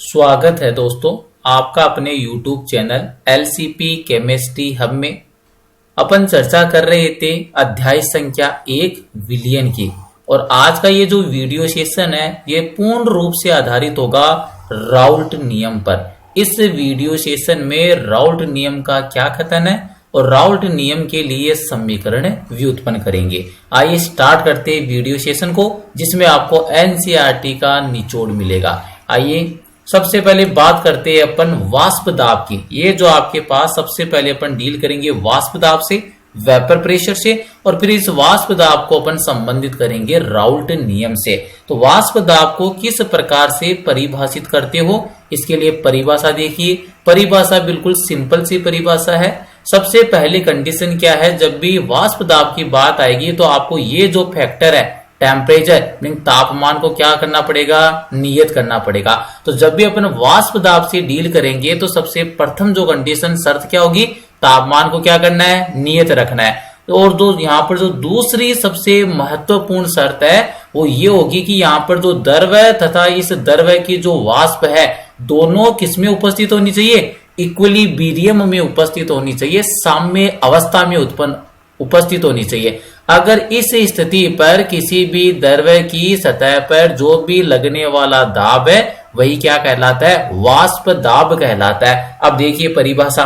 स्वागत है दोस्तों आपका अपने YouTube channel LCP chemistry hub में। अपन चर्चा कर रहे थे अध्याय संख्या 1 विलयन की, और आज का ये जो वीडियो सेशन है ये पूर्ण रूप से आधारित होगा राउल्ट नियम पर। इस वीडियो सेशन में राउल्ट नियम का क्या कथन है और राउल्ट नियम के लिए समीकरण व्युत्पन्न करेंगे। आइए स्टार्ट करते हैं वीडियो सेशन को, जिसमें आपको एनसीईआरटी का निचोड़ मिलेगा। आइए सबसे पहले बात करते हैं अपन वाष्प दाब की। ये जो आपके पास सबसे पहले अपन डील करेंगे वाष्प दाब से, वेपर प्रेशर से, और फिर इस वाष्प दाब को अपन संबंधित करेंगे राउल्ट नियम से। तो वाष्प दाब को किस प्रकार से परिभाषित करते हो, इसके लिए परिभाषा देखिए। परिभाषा बिल्कुल सिंपल सी परिभाषा है। सबसे पहले कंडीशन क्या है, जब भी वाष्प दाब की बात आएगी तो आपको ये जो फैक्टर है टेम्परेचर मीन तापमान को क्या करना पड़ेगा, नियत करना पड़ेगा। तो जब भी अपन वाष्प दाब से डील करेंगे तो सबसे प्रथम जो कंडीशन शर्त क्या होगी, तापमान को क्या करना है, नियत रखना है। और जो यहाँ पर जो दूसरी सबसे महत्वपूर्ण शर्त है वो ये होगी कि यहाँ पर जो द्रव है तथा इस द्रव की जो वाष्प है दोनों किसमें उपस्थित होनी चाहिए, इक्विलिब्रियम में उपस्थित होनी चाहिए, साम्य अवस्था में उपस्थित होनी चाहिए। अगर इस स्थिति पर किसी भी द्रव की सतह पर जो भी लगने वाला दाब है वही क्या कहलाता है, वाष्प दाब कहलाता है। अब देखिए परिभाषा,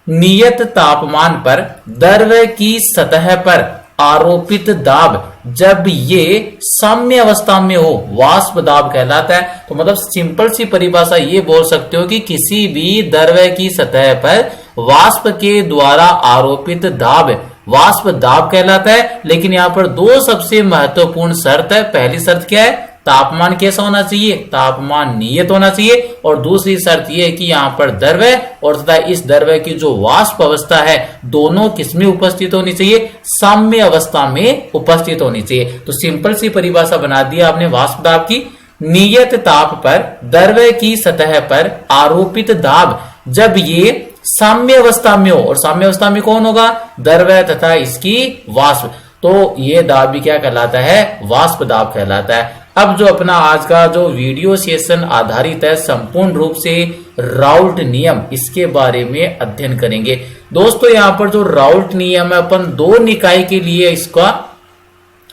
नियत तापमान पर द्रव की सतह पर आरोपित दाब जब ये साम्य अवस्था में हो वाष्प दाब कहलाता है। तो मतलब सिंपल सी परिभाषा ये बोल सकते हो कि किसी भी द्रव की सतह पर वाष्प के द्वारा आरोपित दाब वाष्प दाब कहलाता है। लेकिन यहाँ पर दो सबसे महत्वपूर्ण शर्त है। पहली शर्त क्या है, तापमान कैसा होना चाहिए, तापमान नियत होना चाहिए। और दूसरी शर्त यह है कि यहाँ पर द्रव और तथा इस द्रव की जो वाष्प अवस्था है दोनों किसमें उपस्थित होनी चाहिए, साम्य अवस्था में उपस्थित होनी चाहिए। तो सिंपल सी परिभाषा बना दी आपने वाष्प दाब की। नियत ताप पर द्रव की सतह पर आरोपित दाब जब ये साम्य अवस्था में हो, और साम्य अवस्था में कौन होगा, द्रव तथा इसकी वाष्प, तो ये दाब भी क्या कहलाता है, वाष्प दाब कहलाता है। अब जो अपना आज का जो वीडियो सेशन आधारित है संपूर्ण रूप से राउल्ट नियम, इसके बारे में अध्ययन करेंगे। दोस्तों यहाँ पर जो राउल्ट नियम है अपन दो निकाय के लिए इसका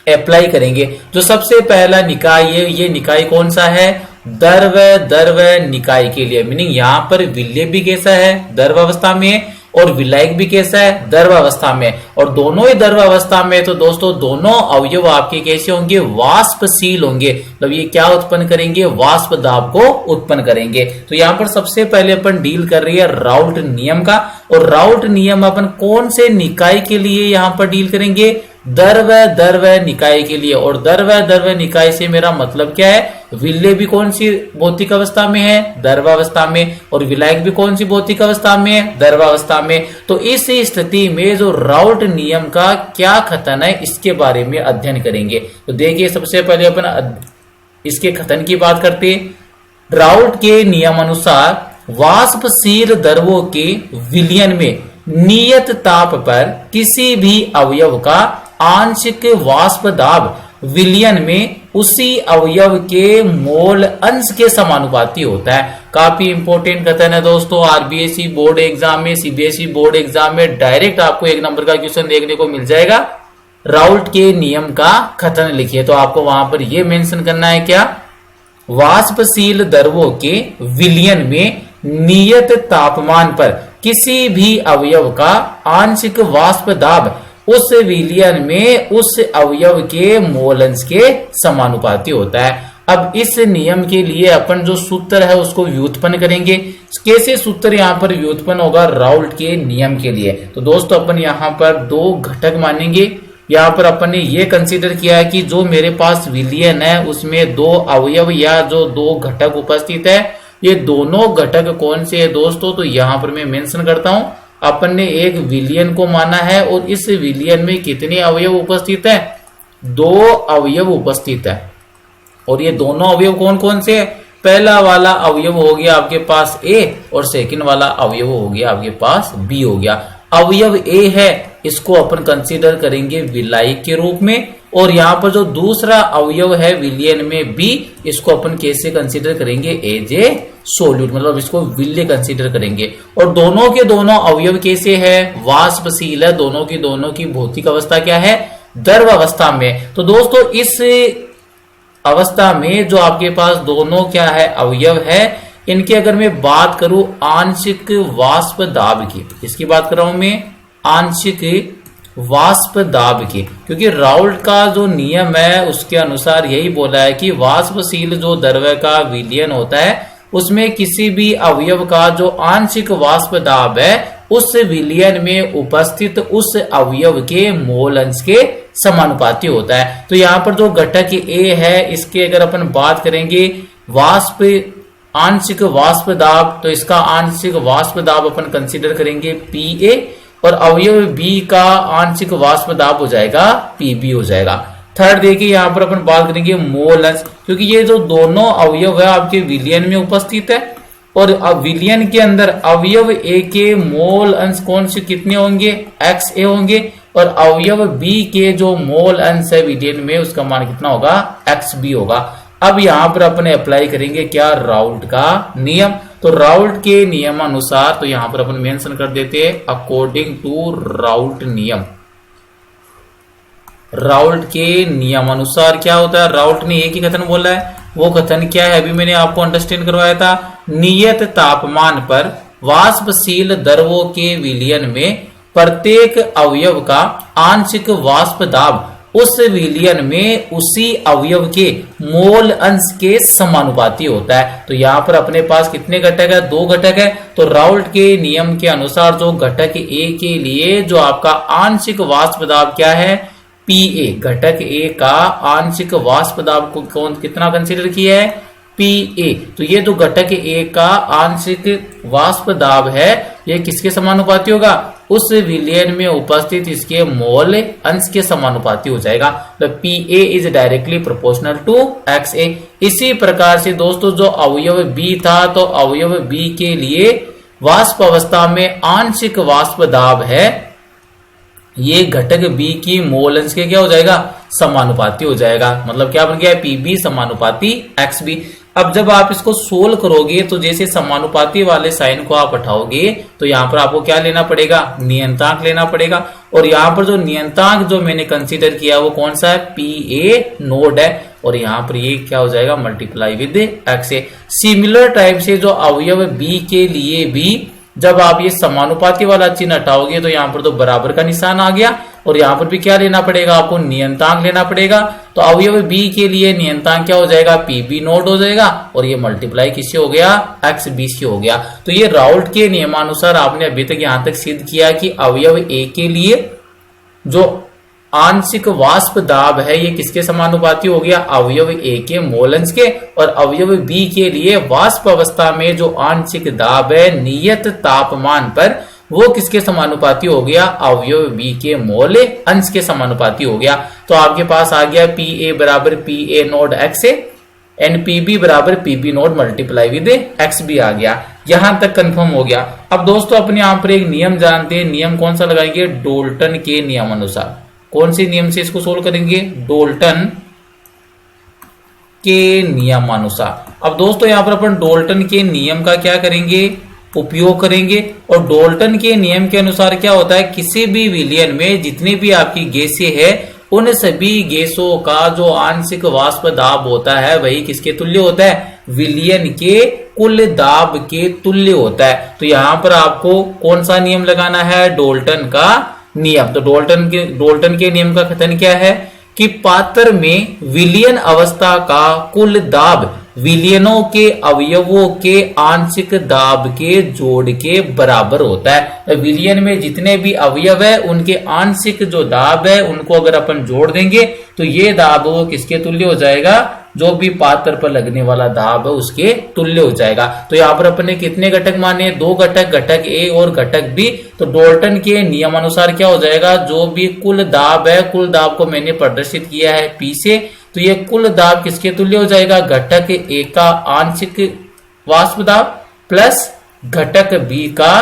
अप्लाई करेंगे। जो सबसे पहला निकाय है, ये निकाय कौन सा है, द्रव निकाय के लिए। मीनिंग यहाँ पर विलय भी कैसा है, द्रव अवस्था में, और विलायक भी कैसा है, द्रव अवस्था में। और दोनों ही द्रव अवस्था में तो दोस्तों दोनों अवयव आपके कैसे होंगे, वाष्पशील होंगे। मतलब ये क्या उत्पन्न करेंगे, वाष्प दाब को उत्पन्न करेंगे। तो यहाँ पर सबसे पहले अपन डील कर रही है राउल्ट नियम का। और राउल्ट नियम अपन कौन से निकाय के लिए यहाँ पर डील करेंगे, द्रव निकाय के लिए। और द्रव निकाय से मेरा मतलब क्या है, विलय भी कौन सी भौतिक अवस्था में है, द्रव अवस्था में, और विलायक भी कौन सी भौतिक अवस्था में है, द्रव अवस्था में। तो इस स्थिति में जो राउल्ट नियम का क्या कथन है इसके बारे में अध्ययन करेंगे। तो देखिए सबसे पहले अपन इसके कथन की बात करते हैं। राउल्ट के नियमानुसार वाष्पशील द्रवों के विलयन में नियत ताप पर किसी भी अवयव का आंशिक वाष्प दाब विलयन में उसी अवयव के मोल अंश के समानुपाती होता है। काफी इंपॉर्टेंट कथन है दोस्तों। आरबीएसई बोर्ड एग्जाम में, सीबीएसई बोर्ड एग्जाम में डायरेक्ट आपको 1 नंबर का क्वेश्चन देखने को मिल जाएगा। राउल्ट के नियम का कथन लिखिए, तो आपको वहां पर यह मेंशन करना है क्या, वाष्पशील द्रवों के विलयन में नियत तापमान पर किसी भी अवयव का आंशिक वाष्प दाब उस विलयन में उस अवयव के मोल अंश के समानुपाती होता है। अब इस नियम के लिए अपन जो सूत्र है उसको व्युत्पन्न करेंगे। कैसे सूत्र यहाँ पर व्युत्पन्न होगा राउल्ट के नियम के लिए, तो दोस्तों अपन यहाँ पर दो घटक मानेंगे। यहाँ पर अपन ने ये कंसीडर किया है कि जो मेरे पास विलयन है उसमें दो अवयव या जो दो घटक उपस्थित है, ये दोनों घटक कौन से है दोस्तों, तो यहाँ पर मैं मेंशन करता हूं। अपन ने एक विलयन को माना है और इस विलयन में कितने अवयव उपस्थित है, 2 अवयव उपस्थित है। और ये दोनों अवयव कौन कौन से है, पहला वाला अवयव हो गया आपके पास A और सेकंड वाला अवयव हो गया आपके पास B हो गया। अवयव A है, इसको अपन कंसीडर करेंगे विलायक के रूप में, और यहाँ पर जो दूसरा अवयव है विलयन में बी, इसको अपन कैसे कंसीडर करेंगे, एज ए सोल्यूट, मतलब इसको विल्य कंसीडर करेंगे। और दोनों के दोनों अवयव कैसे है, वाष्पशील है, दोनों की भौतिक अवस्था क्या है, द्रव अवस्था में। तो दोस्तों इस अवस्था में जो आपके पास दोनों क्या है, अवयव है, इनकी अगर मैं बात करूं आंशिक वाष्प दाब की, इसकी बात कर रहा हूं मैं आंशिक वाष्प दाब की, क्योंकि राउल्ट का जो नियम है उसके अनुसार यही बोला है कि वाष्पशील जो द्रव का विलयन होता है उसमें किसी भी अवयव का जो आंशिक वाष्प दाब है उस विलयन में उपस्थित उस अवयव के मोल अंश के समानुपाती होता है। तो यहाँ पर जो घटक ए है इसके अगर अपन बात करेंगे वाष्प आंशिक वाष्प दाब, तो इसका आंशिक वाष्प दाब अपन कंसीडर करेंगे Pa और अवयव बी का आंशिक वाष्प दाब हो जाएगा Pb हो जाएगा। थर्ड देखिए यहाँ पर अपन बात करेंगे मोल अंश, क्योंकि ये जो दोनों अवयव है आपके विलयन में उपस्थित है और विलयन के अंदर अवयव ए के मोल अंश कौन से कितने होंगे, XA होंगे, और अवयव बी के जो मोल अंश है विलयन में उसका मान कितना होगा, XB होगा। अब यहां पर अपने अप्लाई करेंगे क्या, राउल्ट का नियम। तो राउल्ट के नियमानुसार, तो यहां पर अपन मेंशन कर देते हैं अकॉर्डिंग टू राउल्ट नियम। राउल्ट के नियमानुसार क्या होता है, राउल्ट ने एक ही कथन बोला है, वो कथन क्या है अभी मैंने आपको अंडरस्टैंड करवाया था, नियत तापमान पर वाष्पशील द्रवों के विलयन में प्रत्येक अवयव का आंशिक वाष्प दाब उस विलयन में उसी अवयव के मोल अंश के समानुपाती होता है। तो यहाँ पर अपने पास कितने घटक है, 2 घटक है। तो राउल्ट के नियम के अनुसार जो घटक ए के लिए जो आपका आंशिक वाष्प दाब क्या है, Pa, घटक ए का आंशिक वाष्प दाब को कौन कितना कंसीडर किया है, Pa। तो ये जो घटक ए का आंशिक वाष्प दाब है ये किसके समानुपाती होगा, उस विलयन में उपस्थित इसके मोल अंश के समानुपाती हो जाएगा। तो Pa is directly proportional to XA। इसी प्रकार से दोस्तों जो अवयव B था, तो अवयव B के लिए वाष्प अवस्था में आंशिक वाष्प दाब है, ये घटक B की मोल अंश के क्या हो जाएगा, समानुपाती हो जाएगा। मतलब क्या बन गया, Pb समानुपाती XB। अब जब आप इसको सोल्व करोगे तो जैसे समानुपाती वाले साइन को आप हटाओगे तो यहाँ पर आपको क्या लेना पड़ेगा, नियंतांक लेना पड़ेगा। और यहाँ पर जो नियंतांक जो मैंने कंसीडर किया वो कौन सा है, Pa नोड है, और यहाँ पर ये क्या हो जाएगा, multiply with XA। Similar type से जो अवयव B के लिए भी जब आप ये समानुपाती वाला चिन्ह हटाओगे तो यहाँ पर तो बराबर का निशान आ गया, और यहाँ पर भी क्या लेना पड़ेगा, आपको नियंतांक लेना पड़ेगा। तो अवयव बी के लिए नियंतांक क्या हो जाएगा, Pb नोट हो जाएगा, और ये मल्टीप्लाई किससे हो गया, XB से हो गया। तो ये राउल्ट के नियमानुसार आपने अभी तक यहाँ तक सिद्ध किया कि अवयव ए के लिए जो आंशिक वाष्प दाब है ये किसके समानुपाती हो गया, अवयव ए के मोल अंश के, और अवयव बी के लिए वाष्प अवस्था में जो आंशिक दाब है नियत तापमान पर वो किसके समानुपाती हो गया, अवयव बी के मोल अंश के समानुपाती हो गया। तो आपके पास आ गया Pa बराबर Pa node XA and Pb बराबर Pb node multiply with XB आ गया। यहां तक कंफर्म हो गया। अब दोस्तों अपने यहां पर एक नियम जानते हैं, नियम कौन सा लगाएंगे, डोल्टन के नियम अनुसार। कौन से नियम से इसको सोल्व करेंगे, डोल्टन के नियमानुसार। अब दोस्तों यहां पर अपन डोल्टन के नियम का क्या करेंगे, उपयोग करेंगे। और डोल्टन के नियम के अनुसार क्या होता है, किसी भी विलयन में जितनी भी आपकी गैसें है उन सभी गैसों का जो आंशिक वाष्प दाब होता है वही किसके तुल्य होता है, विलयन के कुल दाब के तुल्य होता है। तो यहां पर आपको कौन सा नियम लगाना है, डोल्टन का नियम। तो डोल्टन के नियम का कथन क्या है कि पात्र में विलयन अवस्था का कुल दाब विलयनों के अवयवों के आंशिक दाब के जोड़ के बराबर होता है। विलयन में जितने भी अवयव है उनके आंशिक जो दाब है उनको अगर अपन जोड़ देंगे तो ये दाब वो किसके तुल्य हो जाएगा, जो भी पात्र पर लगने वाला दाब है उसके तुल्य हो जाएगा। तो यहाँ पर अपने कितने घटक माने, 2 घटक, घटक ए और घटक बी। तो डोल्टन के नियमानुसार क्या हो जाएगा, जो भी कुल दाब है, कुल दाब को मैंने प्रदर्शित किया है P से, तो ये कुल दाब किसके तुल्य हो जाएगा, घटक ए का आंशिक वाष्प दाब प्लस घटक बी का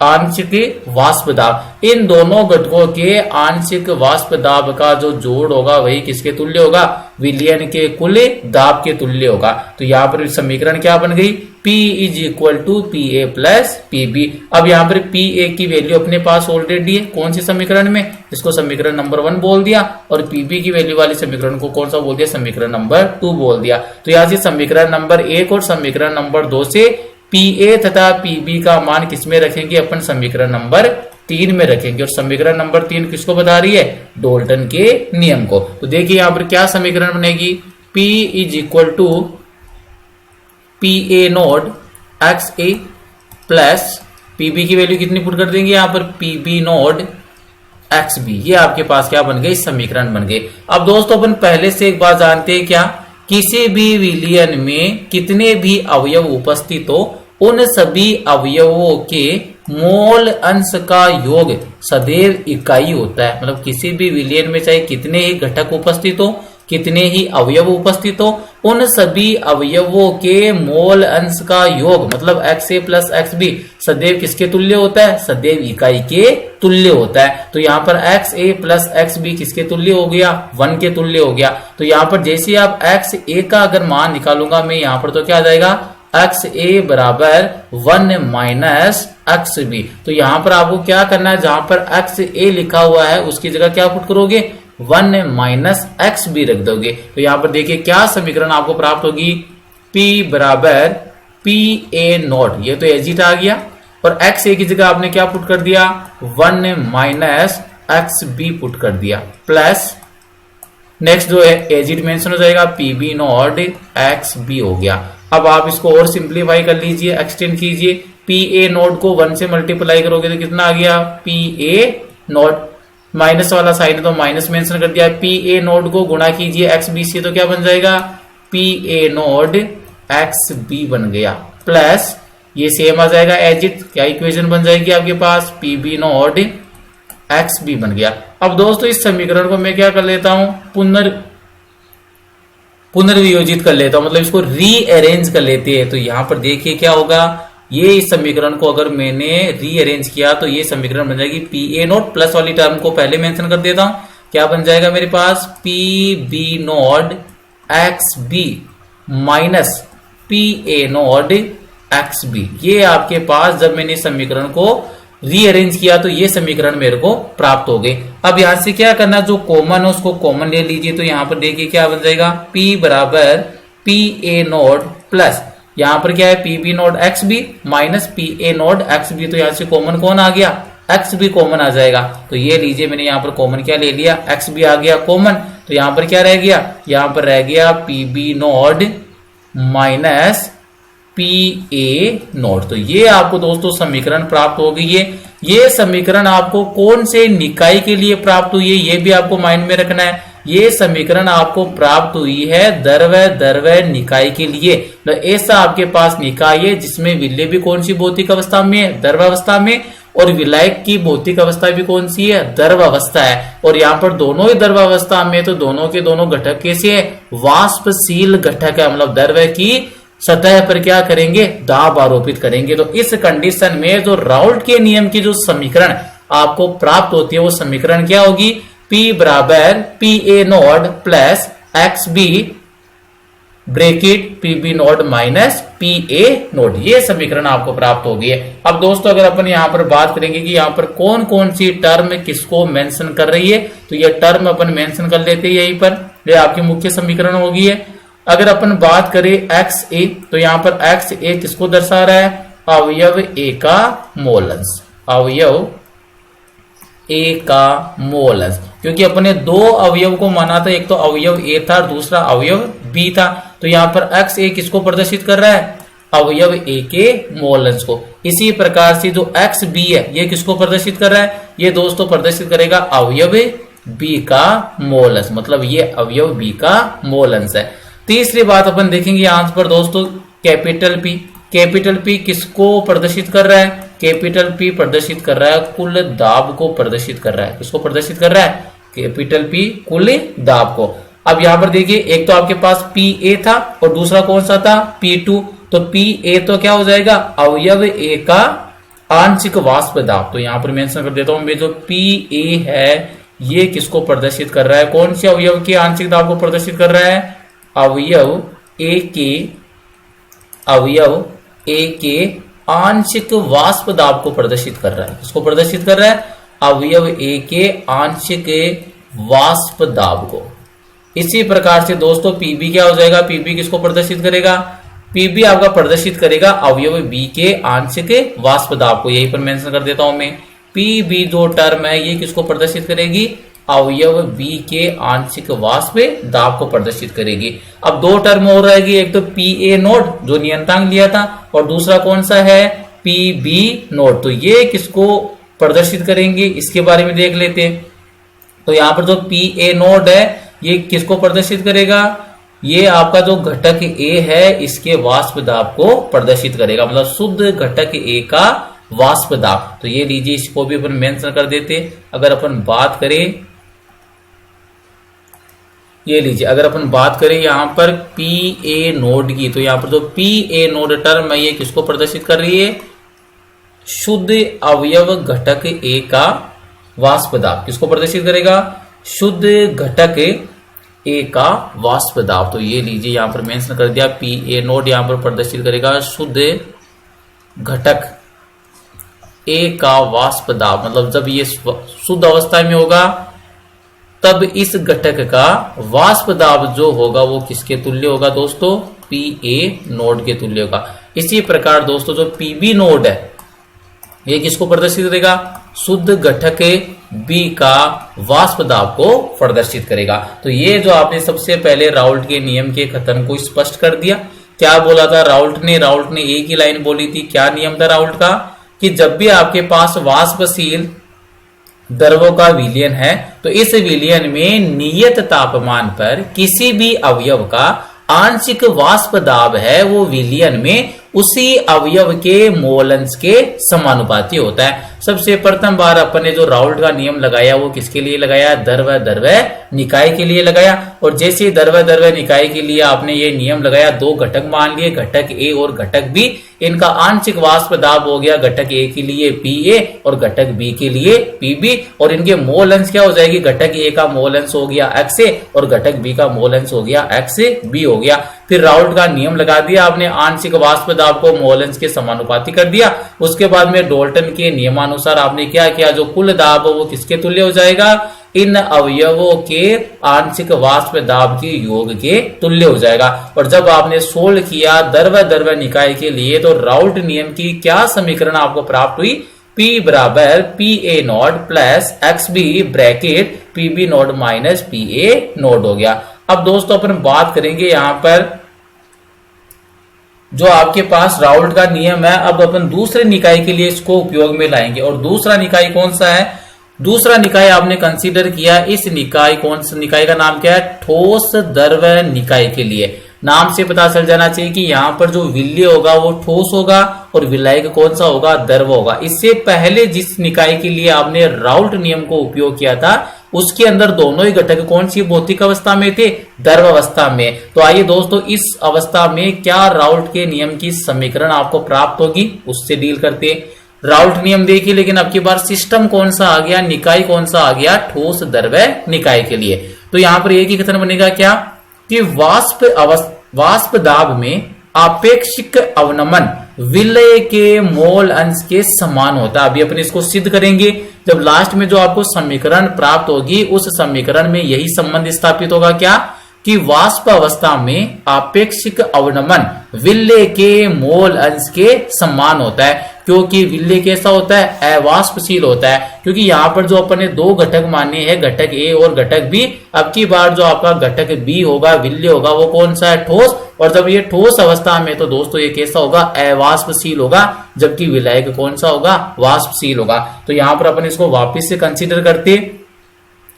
आंशिक वाष्प दाब। इन दोनों घटकों के आंशिक वाष्प दाब का जो जोड़ होगा वही किसके तुल्य होगा, विलयन के कुल दाब के तुल्य होगा। तो यहाँ पर समीकरण क्या बन गई, P is equal to P A plus P B. अब यहाँ पर पी ए की वैल्यू अपने पास ऑलरेडी है, कौन सी समीकरण में, इसको समीकरण नंबर 1 बोल दिया, और पीबी की वैल्यू वाली समीकरण को कौन सा बोल दिया, समीकरण नंबर 2 बोल दिया। तो यहाँ से समीकरण नंबर 1 और समीकरण नंबर 2 से पी ए तथा पीबी का मान किसमें रखेंगे, अपन समीकरण नंबर 3 में रखेंगे। और समीकरण नंबर 3 किसको बता रही है, डाल्टन के नियम को। तो देखिए यहाँ पर क्या समीकरण बनेगी, P is equal to P A naught X A plus PB की वैल्यू कितनी पुट कर देंगे यहाँ पर, पीबी नोड एक्स बी। ये आपके पास क्या बन गए, समीकरण बन गए। अब दोस्तों अपन पहले से एक बात जानते हैं क्या, किसी भी विलयन में कितने भी अवयव उपस्थित हो उन सभी अवयवों के मोल अंश का योग सदैव इकाई होता है। मतलब किसी भी विलयन में चाहे कितने ही घटक उपस्थित हो, कितने ही अवयव उपस्थित हो, उन सभी अवयवों के मोल अंश का योग मतलब x A plus X B सदैव किसके तुल्य होता है, सदैव इकाई के तुल्य होता है। तो यहाँ पर x A plus X B किसके तुल्य हो गया, 1 के तुल्य हो गया। तो यहाँ पर जैसे आप एक्स ए का अगर मान निकालूंगा मैं यहाँ पर, तो क्या आ जाएगा, एक्स ए बराबर 1 माइनस एक्स बी। तो यहाँ पर आपको क्या करना है, जहां पर एक्स ए लिखा हुआ है उसकी जगह क्या पुट करोगे, 1 माइनस एक्स बी रख दोगे। तो यहां पर देखिए क्या समीकरण आपको प्राप्त होगी, P बराबर पी ए नोट, ये तो एजिट आ गया, और एक्स ए की जगह आपने क्या पुट कर दिया, 1 माइनस एक्स बी पुट कर दिया, प्लस नेक्स्ट जो है एजिट मेंशन हो जाएगा, P B naught X B हो गया। अब आप इसको और सिंप्लीफाई कर लीजिए, एक्सटेंड कीजिए, पी ए नोट को 1 से मल्टीप्लाई करोगे तो कितना आ गया, पी ए नोट, माइनस वाला साइन है तो माइनस मेंशन कर दिया, पी ए नोट को गुणा कीजिए एक्स बी से तो क्या बन जाएगा, P A naught X B बन गया, प्लस ये सेम आ जाएगा एजिट, क्या इक्वेशन बन जाएगी आपके पास, P B naught X B बन गया। अब दोस्तों इस समीकरण को मैं क्या कर लेता हूं, पुनर्वियोजित कर लेता हूं, मतलब इसको रीअरेंज कर लेते हैं। तो यहां पर देखिए क्या होगा, ये इस समीकरण को अगर मैंने रीअरेंज किया तो ये समीकरण बन जाएगी, पी ए नोट प्लस वाली टर्म को पहले मेंशन कर देता हूं, क्या बन जाएगा मेरे पास, P B naught X B minus P A naught X B. ये आपके पास जब मैंने इस समीकरण को रीअरेंज किया तो ये समीकरण मेरे को प्राप्त हो गए। अब यहां से क्या करना, जो कॉमन है उसको कॉमन ले लीजिए। तो यहां पर देखिए क्या बन जाएगा, P बराबर पी ए नोट प्लस यहां पर क्या है, P B naught X B minus P A naught X B. तो यहां से कॉमन कौन आ गया, एक्स बी कॉमन आ जाएगा। तो ये लीजिए मैंने यहाँ पर कॉमन क्या ले लिया, एक्स बी आ गया कॉमन। तो यहां पर क्या रह गया, यहां पर रह गया P B naught minus P A naught. तो ये आपको दोस्तों समीकरण प्राप्त हो गई है। ये समीकरण आपको कौन से निकाय के लिए प्राप्त हुई है ये भी आपको माइंड में रखना है। ये समीकरण आपको प्राप्त हुई है द्रव्य निकाय के लिए। तो ऐसा आपके पास निकाय है जिसमें विलय भी कौन सी भौतिक अवस्था में है, द्रवावस्था में, और विलायक की भौतिक अवस्था भी कौन सी है, द्रवावस्था है। और यहाँ पर दोनों ही द्रवावस्था में तो दोनों के दोनों घटक कैसे है, वाष्पशील घटक है, मतलब द्रव्य की सतह पर क्या करेंगे, दाब आरोपित करेंगे। तो इस कंडीशन में जो राउल्ट के नियम की जो समीकरण आपको प्राप्त होती है वो समीकरण क्या होगी, P बराबर P A naught plus X B bracket P B naught minus P A naught. ये समीकरण आपको प्राप्त होगी है। अब दोस्तों अगर अपन यहाँ पर बात करेंगे कि यहाँ पर कौन कौन सी टर्म किसको मेंशन कर रही है, तो ये टर्म अपन मेंशन कर लेते हैं यहीं पर, ये आपकी मुख्य समीकरण होगी है। अगर अपन बात करें एक्स ए, तो यहाँ पर एक्स ए किसको दर्शा रहा है, अवयव ए का मोल अंश, अवयव ए का मोल अंश, क्योंकि अपने दो अवयव को माना था, एक तो अवयव ए था और दूसरा अवयव बी था। तो यहाँ पर एक्स ए किसको प्रदर्शित कर रहा है, अवयव ए के मोल अंश को। इसी प्रकार से जो एक्स बी है ये किसको प्रदर्शित कर रहा है, ये दोस्तों प्रदर्शित करेगा अवयव बी का मोल अंश, मतलब ये अवयव बी का मोल अंश है। तीसरी बात अपन देखेंगे यहाँ पर दोस्तों कैपिटल पी, कैपिटल पी किसको प्रदर्शित कर रहा है, कैपिटल पी प्रदर्शित कर रहा है कुल दाब को प्रदर्शित कर रहा है। किसको प्रदर्शित कर रहा है, कैपिटल पी कुल दाब को। अब यहाँ पर देखिए एक तो आपके पास पी ए था और दूसरा कौन सा था, पी टू। तो पी ए तो क्या हो जाएगा, अवयव ए का आंशिक वाष्प दाब, तो यहां पर मेंशन कर देता हूं मैं, जो PA है ये किसको प्रदर्शित कर रहा है, कौन से अवयव के आंशिक दाब को प्रदर्शित कर रहा है, अवयव A के आंशिक वाष्प दाब को प्रदर्शित कर रहा है। किसको प्रदर्शित कर रहा है, अवयव A के आंशिक वाष्प दाब को। इसी प्रकार से दोस्तों PB क्या हो जाएगा, PB किसको प्रदर्शित करेगा, PB आपका प्रदर्शित करेगा अवयव B के आंशिक वाष्प दाब को। यही पर मेंशन कर देता हूं मैं, PB जो टर्म है ये किसको प्रदर्शित करेगी, अवयव B के आंशिक वाष्प दाब को प्रदर्शित करेगी। अब दो टर्म और रहेगी, एक तो PA नोड जो नियंत्रक लिया था, और दूसरा कौन सा है, PB नोड। तो ये किसको प्रदर्शित करेंगे, इसके बारे में देख लेते हैं। तो यहाँ पर जो PA नोड है ये किसको प्रदर्शित करेगा, ये आपका जो घटक A है इसके वाष्प दाब को प्रदर्शित करेगा, मतलब शुद्ध घटक A का वाष्प दाब। तो ये लीजिए, इसको भी अपन मेंशन कर देते। अगर अपन बात करें, ये लीजिए, अगर अपन बात करें यहाँ पर PA नोड की, तो यहाँ पर जो PA नोड टर्म है ये किसको प्रदर्शित कर रही है, शुद्ध अवयव घटक A का वाष्प दाब। किसको प्रदर्शित करेगा, शुद्ध घटक A का वाष्प दाब। तो ये लीजिए यहां पर मेंशन कर दिया, PA नोड यहां पर प्रदर्शित करेगा शुद्ध घटक A का वाष्प दाब। मतलब जब ये शुद्ध अवस्था में होगा तब इस घटक का वाष्प दाब जो होगा वो किसके तुल्य होगा दोस्तों, PA नोड के तुल्य होगा। इसी प्रकार दोस्तों जो PB नोड है ये किसको प्रदर्शित करेगा, शुद्ध घटक B का वाष्प दाब को प्रदर्शित करेगा। तो ये जो आपने सबसे पहले राउल्ट के नियम के कथन को स्पष्ट कर दिया। क्या बोला था राउल्ट ने एक ही लाइन बोली थी, क्या नियम था राउल्ट का, कि जब भी आपके पास वाष्पशील द्रवों का विलयन है तो इस विलयन में नियत तापमान पर किसी भी अवयव का आंशिक वाष्प दाब है वो विलयन में उसी अवयव के मोल अंश के समानुपाती होता है। सबसे प्रथम बार अपन ने जो राउल्ट का नियम लगाया वो किसके लिए लगाया, द्रव्य निकाय के लिए लगाया। और जैसे द्रव्य निकाय के लिए आपने ये नियम लगाया, दो घटक मान लिए, घटक A और घटक B, इनका आंशिक वाष्प दाब हो गया घटक A के लिए PA और घटक B के लिए PB, और इनके मोल अंश क्या हो जाएगी, घटक A का मोल अंश हो गया XA और घटक B का मोल अंश हो गया XB हो गया। फिर राउल्ट का नियम लगा दिया आपने, आंशिक वाष्प दाब को मोल अंश के समानुपाती कर दिया। उसके बाद में डाल्टन के नियमानुसार आपने क्या किया, जो कुल दाब हो वो किसके तुल्य हो जाएगा, इन अवयवों के आंशिक वाष्प दाब के योग के तुल्य हो जाएगा। और जब आपने सोल्व किया द्रव्य निकाय के लिए तो राउल्ट नियम की क्या समीकरण आपको प्राप्त हुई, P बराबर PA node plus XB bracket PB node minus PA node हो गया। अब दोस्तों अपन बात करेंगे यहां पर जो आपके पास राउल्ट का नियम है, अब अपन दूसरे निकाय के लिए इसको उपयोग में लाएंगे। और दूसरा निकाय कौन सा है, दूसरा निकाय आपने कंसीडर किया, इस निकाय कौन सा निकाय का नाम क्या है, ठोस द्रव्य निकाय के लिए। नाम से पता चल जाना चाहिए कि यहाँ पर जो विलय होगा वो ठोस होगा और विलायक कौन सा होगा, द्रव होगा। इससे पहले जिस निकाय के लिए आपने राउल्ट नियम को उपयोग किया था उसके अंदर दोनों ही घटक कौन सी भौतिक अवस्था में थे, द्रव अवस्था में। तो आइए दोस्तों इस अवस्था में क्या राउल्ट के नियम की समीकरण आपको प्राप्त होगी उससे डील करते हैं। राउल्ट नियम देखिए, लेकिन अब की बार सिस्टम कौन सा आ गया, निकाय कौन सा आ गया, ठोस द्रव्य निकाय के लिए। तो यहां पर एक ही कथन बनेगा क्या, कि वाष्प दाब में आपेक्षिक अवनमन विलय के मोल अंश के समान होता है। अभी अपन इसको सिद्ध करेंगे, जब लास्ट में जो आपको समीकरण प्राप्त होगी उस समीकरण में यही संबंध स्थापित होगा, क्या, कि वाष्प अवस्था में आपेक्षिक अवनमन विलय के मोल अंश के समान होता है। क्योंकि विलय कैसा होता है, अवाष्पशील होता है। क्योंकि यहाँ पर जो अपन ने दो घटक माने हैं, घटक A और घटक B, अब की बार जो आपका घटक B होगा, विलय होगा, वो कौन सा है, ठोस। और जब ये ठोस अवस्था में तो दोस्तों ये कैसा होगा, अवाष्पशील होगा, जबकि विलायक कौन सा होगा, वाष्पशील होगा। तो यहाँ पर अपन इसको वापिस से कंसिडर करते।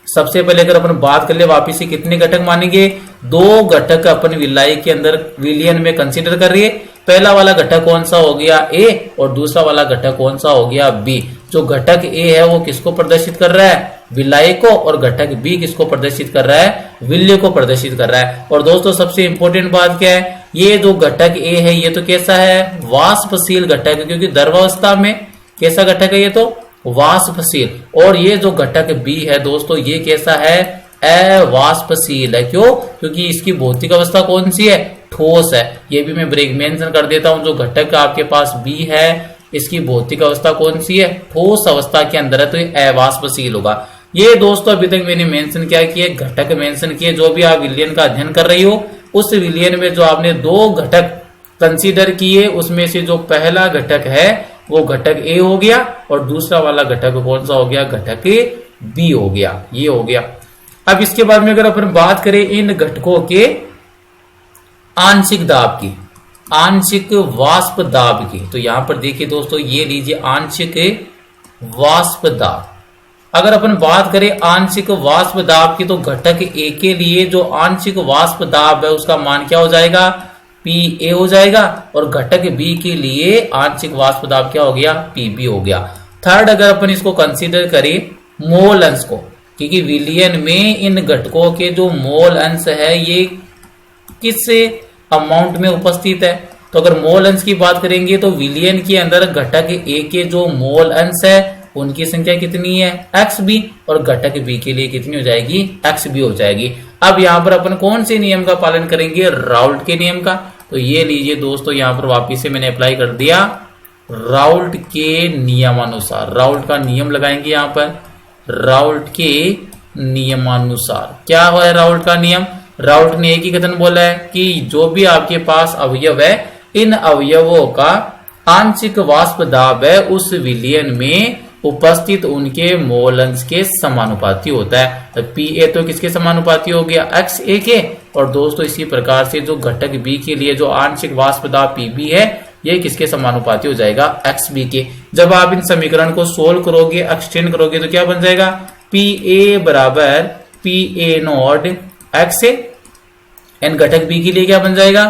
सबसे पहले अगर अपन बात कर ले वापिस से कितने घटक मानेंगे, दो घटक अपन विलय के अंदर विलयन में कंसिडर कर रही है। पहला वाला घटक कौन सा हो गया, A, और दूसरा वाला घटक कौन सा हो गया, B। जो घटक A है वो किसको प्रदर्शित कर रहा है, विलय को, और घटक B किसको प्रदर्शित कर रहा है, विलय को प्रदर्शित कर रहा है। और दोस्तों सबसे इंपॉर्टेंट बात क्या है, ये जो घटक A है ये तो कैसा है, वाष्पशील घटक, क्योंकि द्रवावस्था में कैसा घटक है ये? तो वाष्पशील। और ये जो घटक बी है दोस्तों, ये कैसा है? अवाष्पशील है। क्यों? क्योंकि इसकी भौतिक अवस्था कौन सी है? ठोस है। ये भी मैं ब्रेक मेंशन कर देता हूं, जो घटक आपके पास बी है इसकी भौतिक अवस्था कौन सी है? ठोस अवस्था के अंदर है, तो ये अवाष्पशील होगा। ये दोस्तों अभी तक मैंने मेंशन क्या किए? घटक मेंशन किए। जो भी आप विलयन का अध्ययन कर रही हो, उस विलयन में जो आपने दो घटक कंसीडर किए, उसमें से जो पहला घटक है वो घटक ए हो गया, और दूसरा वाला घटक कौन सा हो गया? घटक बी हो गया। ये हो गया। अब इसके बाद में अगर अपन बात करें इन घटकों के आंशिक दाब की, आंशिक वाष्प दाब की, तो यहां पर देखिए दोस्तों, ये लीजिए आंशिक वाष्प दाब। अगर अपन बात करें आंशिक वाष्प दाब की, तो घटक ए के लिए जो आंशिक वाष्प दाब है उसका मान क्या हो जाएगा? पी ए हो जाएगा। और घटक बी के लिए आंशिक वाष्प दाब क्या हो गया? पी बी हो गया। थर्ड, अगर अपन इसको कंसीडर करें मोल अंश को, क्योंकि विलयन में इन घटकों के जो मोल अंश है ये किस अमाउंट में उपस्थित है, तो अगर मोल अंश की बात करेंगे तो विलयन के अंदर घटक ए के जो मोल अंश है उनकी संख्या कितनी है? X B. और घटक बी के लिए कितनी हो जाएगी? एक्स बी हो जाएगी। अब यहां पर अपन कौन से नियम का पालन करेंगे? राउल्ट के नियम का। तो ये लीजिए दोस्तों, यहां पर वापिस से मैंने अप्लाई कर दिया राउल्ट के नियमानुसार। राउल्ट का नियम लगाएंगे यहां पर। राउल्ट के नियमानुसार क्या है? राउल्ट का नियम, राउल्ट ने एक ही कथन बोला है कि जो भी आपके पास अवयव है, इन अवयवों का आंशिक वाष्प दाब है उस विलयन में उपस्थित उनके मोल अंश के समानुपाती होता है। तो पी ए तो किसके समानुपाती हो गया? एक्स ए के। और दोस्तों इसी प्रकार से जो घटक बी के लिए जो आंशिक वाष्प दाब पी बी है, ये किसके समानुपाती हो जाएगा? एक्स बी के। जब आप इन समीकरण को सोल्व करोगे, एक्सटेंड करोगे, तो क्या बन जाएगा? पी ए बराबर P A naught X A, and घटक बी के लिए क्या बन जाएगा?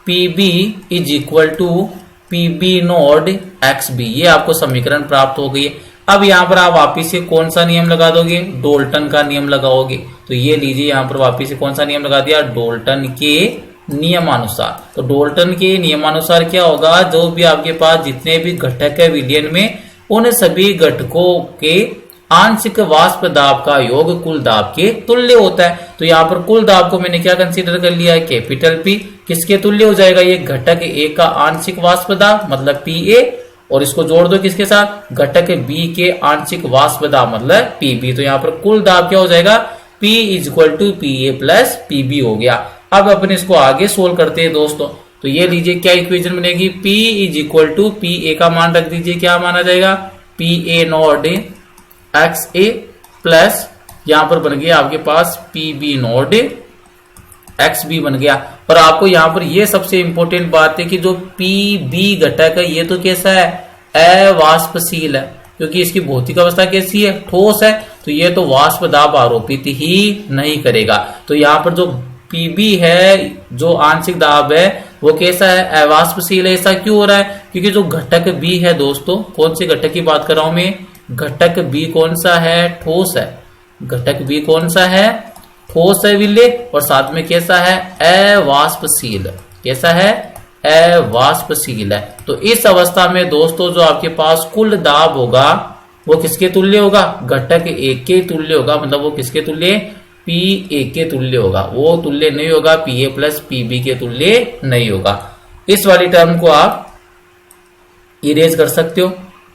P B is equal to P B naught X B. ये आपको समीकरण प्राप्त हो गई है। अब यहां पर आप वापिस से कौन सा नियम लगा दोगे? डोल्टन का नियम लगाओगे। तो ये लीजिए यहां पर वापिस से कौन सा नियम लगा दिया? डोल्टन के नियमानुसार। तो डोल्टन के नियमानुसार क्या होगा? जो भी आपके पास जितने भी घटक है विलयन में, उन सभी घटकों के आंशिक वाष्प दाब का योग कुल दाब के तुल्य होता है। तो यहाँ पर कुल दाब को मैंने क्या कंसीडर कर लिया है? Capital P. किसके तुल्य हो जाएगा? ये घटक ए का आंशिक वाष्प दाब मतलब पी ए, और इसको जोड़ दो किसके साथ? घटक बी के आंशिक वाष्प दाब मतलब पी बी। तो यहाँ पर कुल दाब क्या हो जाएगा? P is equal to P A plus P B हो गया। अब अपन इसको आगे सोल्व करते हैं दोस्तों। तो ये लीजिए क्या इक्वेशन बनेगी? P is equal to P A का मान रख दीजिए, क्या माना जाएगा? P A naught X A plus यहां पर बन गया आपके पास P B naught X B बन गया। और आपको यहां पर यह सबसे इंपॉर्टेंट बात है कि जो पी बी घटक है ये तो कैसा है? अवाष्पशील है, क्योंकि इसकी भौतिक अवस्था कैसी है? ठोस है। तो ये तो वाष्प दाब आरोपित ही नहीं करेगा। तो यहाँ पर जो पीबी है, जो आंशिक दाब है, वो कैसा है? अवाष्पशील है। ऐसा क्यों हो रहा है? क्योंकि जो घटक बी है दोस्तों, कौन से घटक की बात कर रहा हूं मैं? घटक बी कौन सा है? ठोस है। घटक बी कौन सा है? ठोस है विलय, और साथ में कैसा है? अवाष्पशील। कैसा है? अवाष्पशील है। तो इस अवस्था में दोस्तों जो आपके पास कुल दाब होगा वो किसके तुल्य होगा? घटक ए के तुल्य होगा। मतलब वो किसके तुल्य? पी ए के तुल्य होगा। वो तुल्य नहीं होगा P A plus P B के तुल्य नहीं होगा। इस वाली टर्म को आप इरेज कर सकते हो।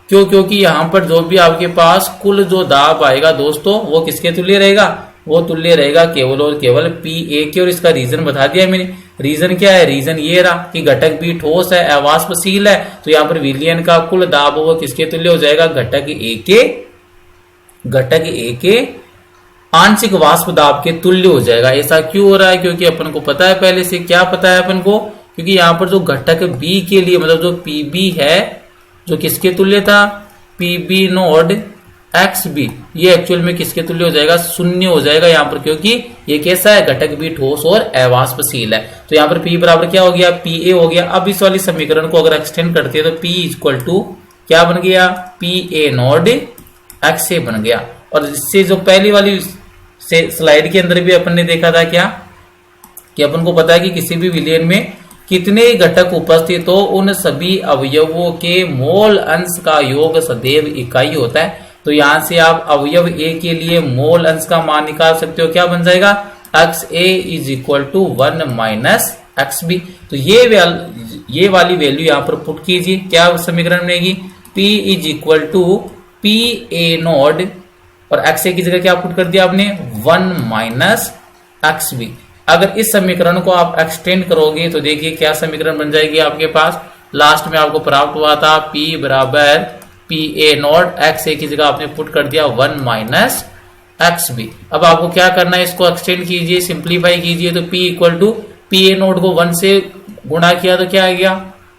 क्यों? क्योंकि यहां पर जो भी आपके पास कुल जो दाब आएगा दोस्तों वो किसके तुल्य रहेगा? वो तुल्य रहेगा केवल और केवल पी ए के। और इसका रीजन बता दिया मैंने। रीजन क्या है? रीजन ये रहा कि घटक भी ठोस है, अवाष्पशील है। तो यहाँ पर विलयन का कुल दाब वो किसके तुल्य हो जाएगा? घटक ए के। घटक ए के आंशिक वाष्प दाब के तुल्य हो जाएगा। ऐसा क्यों हो रहा है? क्योंकि अपन को पता है पहले से। क्या पता है अपन को? क्योंकि यहाँ पर जो घटक बी के लिए मतलब जो पी बी है, जो किसके तुल्य था? P B naught X B, ये एक्चुअल में किसके तुल्य हो जाएगा? शून्य हो जाएगा यहाँ पर, क्योंकि ये कैसा है? घटक भी ठोस और अवाष्पशील है। तो यहाँ पर P बराबर क्या हो गया? पी ए हो गया। अब इस वाली समीकरण को अगर एक्सटेंड करते हैं तो P इक्वल टू क्या बन गया? पी ए नॉट एक्स ए बन गया। और इससे जो पहली वाली स्लाइड के अंदर भी अपन ने देखा था क्या, कि अपन को पता है कि किसी भी विलयन में कितने घटक उपस्थित हो उन सभी अवयवों के मोल अंश का योग सदैव इकाई होता है। तो यहां से आप अवयव ए के लिए मोल अंश का मान निकाल सकते हो, क्या बन जाएगा X A is equal to 1 minus X B. तो ये वाली वैल्यू यहां पर पुट कीजिए, क्या समीकरण बनेगी P is equal to P A naught और एक्स ए की जगह क्या पुट कर दिया आपने 1 माइनस एक्स बी। अगर इस समीकरण को आप एक्सटेंड करोगे तो देखिए क्या समीकरण बन जाएगी आपके पास, लास्ट में आपको प्राप्त हुआ था P बराबर P A naught x A की जगह आपने पुट कर दिया 1 माइनस एक्स बी। अब आपको क्या करना है, इसको एक्सटेंड कीजिए, सिंप्लीफाई कीजिए। तो P equal to P A naught को 1 से गुणा किया तो क्या आ गया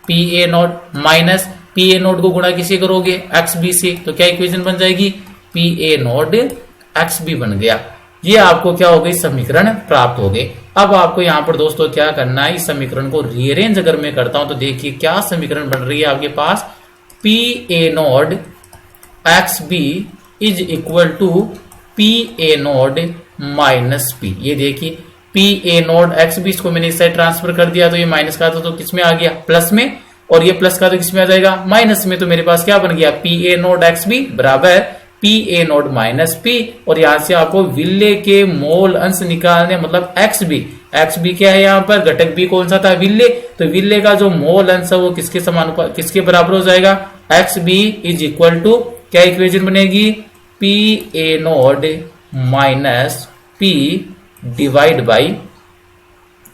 P A naught minus P A naught को गुणा किसे करोगे एक्स बी से, तो क्या इक्वेशन बन जाएगी P A naught X B बन गया। ये आपको क्या हो गई समीकरण प्राप्त हो गए। अब आपको यहाँ पर दोस्तों क्या करना है, इस समीकरण को रीअरेंज अगर मैं करता हूं तो देखिए क्या समीकरण बन रही है आपके पास, P A naught X B is equal to P A naught minus P. ये देखिए P A naught X B, इसको मैंने इस साइड ट्रांसफर कर दिया तो ये माइनस का था तो किस में आ गया प्लस में, और ये प्लस का तो किस में आ जाएगा माइनस में। तो मेरे पास क्या बन गया P A naught X B बराबर P A naught minus P. और यहां से आपको विल्ले के मोल अंश निकालने, मतलब एक्स बी क्या है यहाँ पर घटक बी कौन सा था विल्ले, तो विल्ले का जो मोल अंश है वो किसके समान किसके बराबर हो जाएगा X B is equal to क्या इक्वेशन बनेगी P A naught minus P divide by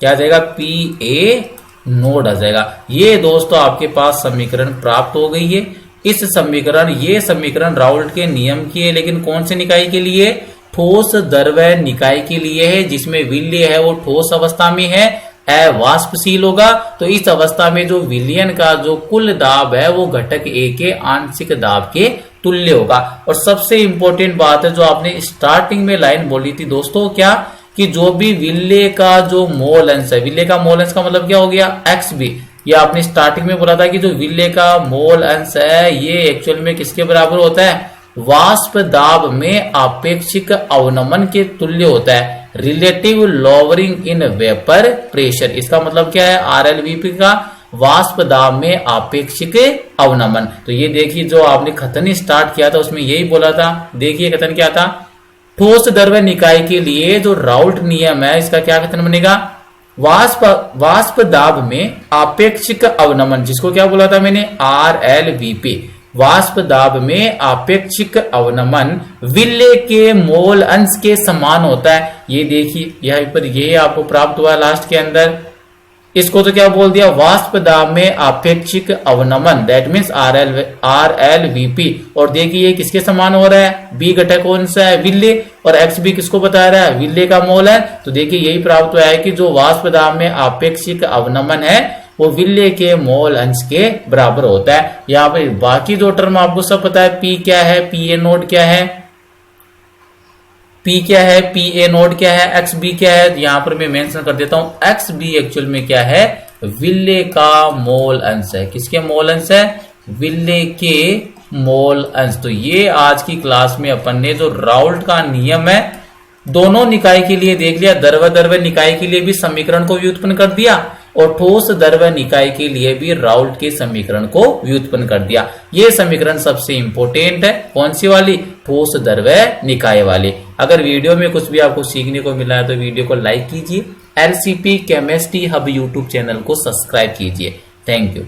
क्या आ जाएगा पी ए नोड आ जाएगा। ये दोस्तों आपके पास समीकरण प्राप्त हो गई है। ये समीकरण राउल्ट के नियम की है, लेकिन कौन से निकाय के लिए, ठोस द्रव्य निकाय के लिए है, जिसमें विल्य है वो ठोस अवस्था में है, अवाष्पशील होगा। तो इस अवस्था में जो विलयन का जो कुल दाब है वो घटक ए के आंशिक दाब के तुल्य होगा। और सबसे इंपॉर्टेंट बात है जो आपने स्टार्टिंग में लाइन बोली थी दोस्तों, क्या कि जो भी विल्ले का जो मोल अंश है, विल्ले का मोल अंश का मतलब क्या हो गया एक्स बी, ये आपने स्टार्टिंग में बोला था कि जो विल्ले का मोल अंश है ये एक्चुअल में किसके बराबर होता है, वाष्प दाब में आपेक्षिक अवनमन के तुल्य होता है, relative lowering in vapour pressure. इसका मतलब क्या है RLVP का वाष्प दाब में आपेक्षिक अवनमन। तो ये देखिए जो आपने कथन स्टार्ट किया था उसमें यही बोला था, देखिए कथन क्या था, ठोस द्रव्य निकाय के लिए जो राउल्ट नियम है इसका क्या कथन बनेगा, वाष्प दाब में आपेक्षिक अवनमन, जिसको क्या बोला था मैंने RLVP, वाष्प दाब में आपेक्षिक अवनमन विल्ले के मोल अंश के समान होता है। ये देखिए यहाँ पर ये आपको प्राप्त हुआ लास्ट के अंदर, इसको तो क्या बोल दिया वाष्प दाब में आपेक्षिक अवनमन, दैट मीन्स RLVP। और देखिए ये किसके समान हो रहा है, बी घटक कौन सा है विल्ले, और एक्स बी किसको बता रहा है विल्ले का मोल है। तो देखिए यही प्राप्त हुआ है कि जो वाष्प दाब में आपेक्षिक अवनमन है वो विल्ले के मोल अंश के बराबर होता है। यहाँ पे बाकी जो टर्म आपको सब पता है, पी क्या है, पी ए नोड क्या है, पी क्या है, पी ए नोड क्या है, एक्स बी क्या है, यहाँ पर मैं मेंशन कर देता हूं एक्स बी एक्चुअल में क्या है विल्ले का मोल अंश है। किसके मोल अंश है, विल्ले के मोल अंश। तो ये आज की क्लास में अपन ने जो राउल्ट का नियम है दोनों निकाय के लिए देख लिया, द्रव्य निकाय के लिए भी समीकरण को व्युत्पन्न कर दिया और ठोस द्रव्य निकाय के लिए भी राउल्ट के समीकरण को व्युत्पन्न कर दिया। ये समीकरण सबसे इंपॉर्टेंट है, कौन सी वाली, ठोस द्रव्य निकाय वाली। अगर वीडियो में कुछ भी आपको सीखने को मिला है तो वीडियो को लाइक कीजिए, LCP chemistry hub YouTube channel को सब्सक्राइब कीजिए। Thank you.